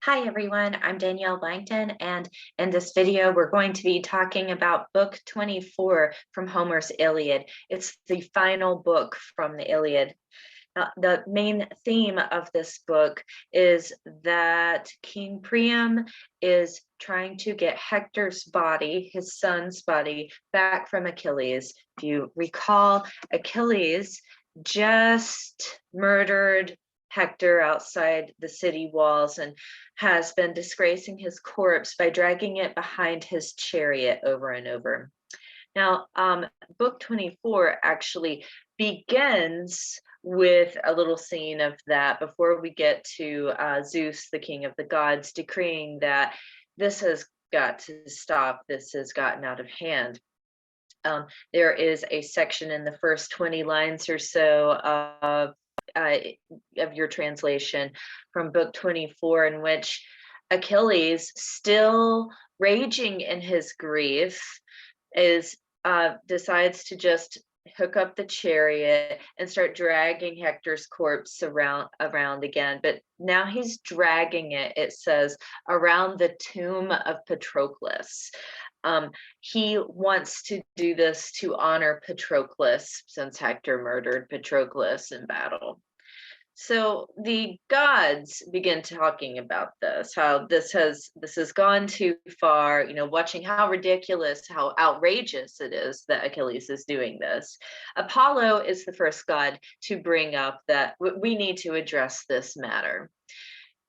Hi everyone, I'm Danielle Langton, and in this video, we're going to be talking about book 24 from Homer's Iliad. It's the final book from the Iliad. The main theme of this book is that King Priam is trying to get Hector's body, his son's body, back from Achilles. If you recall, Achilles just murdered Hector outside the city walls and has been disgracing his corpse by dragging it behind his chariot over and over. Now, book 24 actually begins with a little scene of that before we get to Zeus, the king of the gods, decreeing that this has got to stop, this has gotten out of hand. There is a section in the first 20 lines or so uh, of your translation from book 24 in which Achilles, still raging in his grief, is decides to just hook up the chariot and start dragging Hector's corpse around again. But now he's dragging it, it says, around the tomb of Patroclus. He wants to do this to honor Patroclus since Hector murdered Patroclus in battle. So the gods begin talking about this, how this has gone too far, watching how ridiculous, how outrageous it is that Achilles is doing this. Apollo is the first god to bring up that we need to address this matter.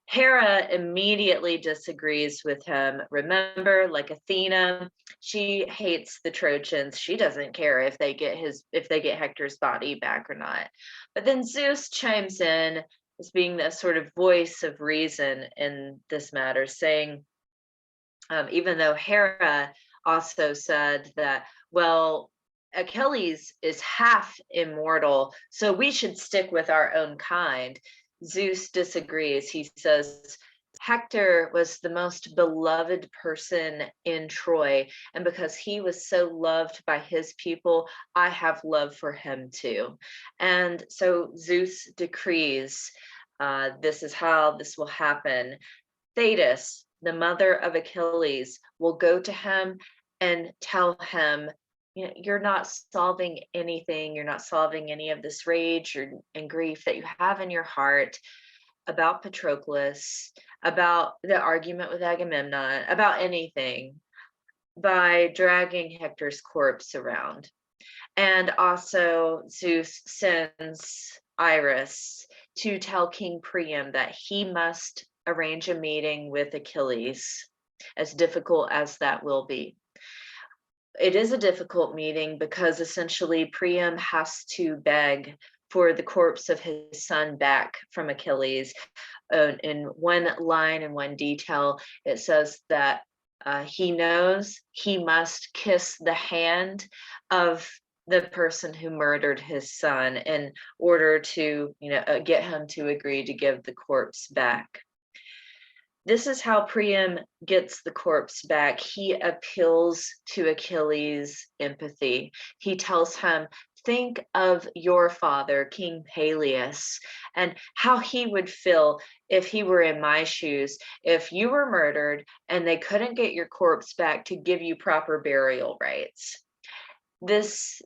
Hera immediately disagrees with him. Remember, like Athena, she hates the Trojans. She doesn't care if they get Hector's body back or not. But then Zeus chimes in as being the sort of voice of reason in this matter, saying, even though Hera also said that, well, Achilles is half immortal, so we should stick with our own kind. Zeus disagrees. He says, Hector was the most beloved person in Troy, and because he was so loved by his people, I have love for him too. And so Zeus decrees, this is how this will happen. Thetis, the mother of Achilles, will go to him and tell him, you're not solving anything. You're not solving any of this rage and grief that you have in your heart about Patroclus, about the argument with Agamemnon, about anything by dragging Hector's corpse around. And also, Zeus sends Iris to tell King Priam that he must arrange a meeting with Achilles, as difficult as that will be. It is a difficult meeting because essentially Priam has to beg for the corpse of his son back from Achilles. In one line and one detail, it says that he knows he must kiss the hand of the person who murdered his son in order to, get him to agree to give the corpse back. This is how Priam gets the corpse back. He appeals to Achilles' empathy. He tells him, think of your father, King Peleus, and how he would feel if he were in my shoes, if you were murdered and they couldn't get your corpse back to give you proper burial rites. This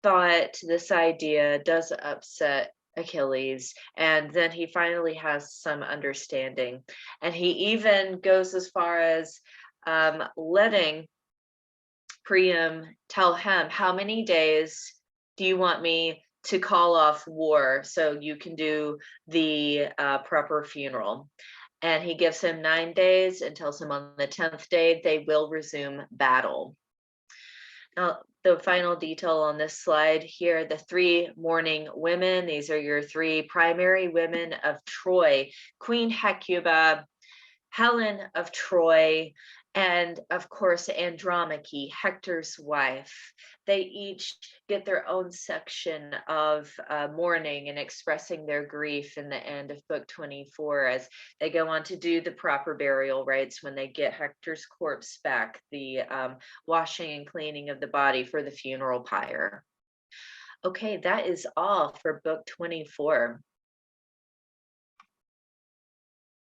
thought, this idea does upset Achilles, and then he finally has some understanding. And he even goes as far as letting Priam tell him, how many days do you want me to call off war so you can do the proper funeral? And he gives him 9 days and tells him on the 10th day they will resume battle. Now, the final detail on this slide here, the 3 mourning women, these are your 3 primary women of Troy: Queen Hecuba, Helen of Troy, and of course Andromache, Hector's wife. They each get their own section of mourning and expressing their grief in the end of book 24 as they go on to do the proper burial rites when they get Hector's corpse back, the washing and cleaning of the body for the funeral pyre. Okay, that is all for book 24.